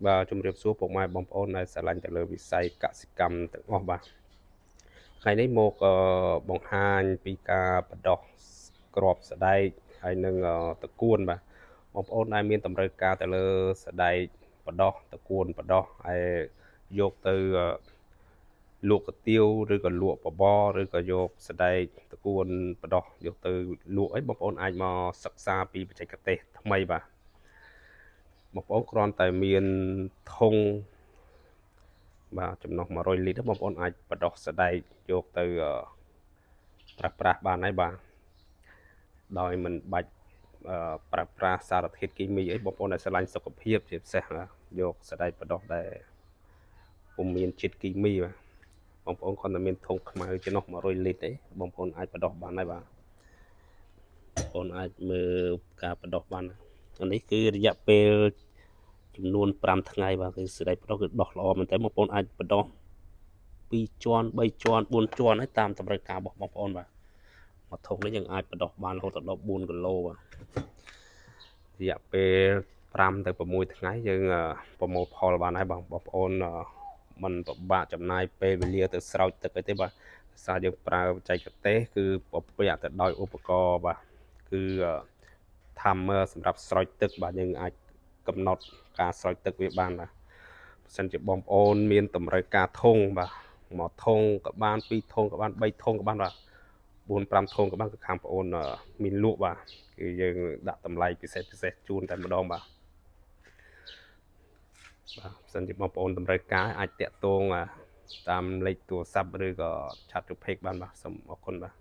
vàជំរាបសួរពុកម៉ែបងប្អូនដែលស្រឡាញ់ទៅលើវិស័យកសិកម្មទាំងអស់បាទថ្ងៃនេះមកបង្ហាញពីការបដោះគ្រាប់សដែកហើយនឹងតកួនបាទបងប្អូនដែលមានតម្រូវការទៅលើសដែកបដោះតកួនបដោះហើយយកទៅលក់កាទៀវឬក៏លក់បបរឬក៏យកសដែកតកួនបដោះយកទៅលក់អីបងប្អូនអាចមកសិក្សាពីបច្ចេកទេសថ្មីបាទបងប្អូនគ្រាន់តែមានធុងបាទចំណុះ100 លីត្របងប្អូនអាចបដោះសដែកយកទៅប្រើប្រាស់បានហើយបាទដោយមិនបាច់ប្រើប្រាស់សារធាតុគីមីអីបងប្អូនដែលស្រឡាញ់សុខភាពជាពិសេសយកសដែកបដោះដែលពុំមានជាតិគីមីបាទបងប្អូនគ្រាន់តែមានធុងខ្មៅចំណុះ100 លីត្រអីបងប្អូនអាចបដោះបានហើយបាទបងប្អូនអាចមើលការបដោះបានអានេះគឺរយៈពេលចំនួន5ថ្ងៃបាទគឺសដែកបដោះគឺដោះល្អមែនតើបងប្អូនអាចបដោះ2ជាន់3ជាន់4ជាន់ហើយតាមតម្រូវការរបស់បងប្អូនបាទមួយធុងនេះយើងអាចបដោះបានរហូតដល់4គីឡូបាទរយៈពេល5ទៅ6ថ្ងៃយើងប្រមូលផលបានហើយបងប្អូនมันពិបាកចំណាយពេលវេលាទៅស្រោចទឹកអីទេបាទសារយើងប្រើបច្ចេកទេសគឺប្រពាក់ទៅដោយឧបករណ៍បាទគឺ timer សម្រាប់ស្រោចទឹកបាទយើងអាចកំណត់ការស្រោចទឹកវាបានបាទបើសិនជាបងប្អូនមានតម្រូវការធុងបាទមួយធុងក៏បាន2ធុងក៏បាន3ធុងក៏បានបាទ4 5ធុងក៏បានគឺខាងបងប្អូនមានលក់បាទគឺយើងដាក់តម្លៃពិសេសជូនតែម្ដងបាទបើសិនជាបងប្អូនតម្រូវការអាចតាក់ទងតាមលេខទូរស័ព្ទឬក៏ឆាតរូបភេកបានបាទសូមអរគុណបាទ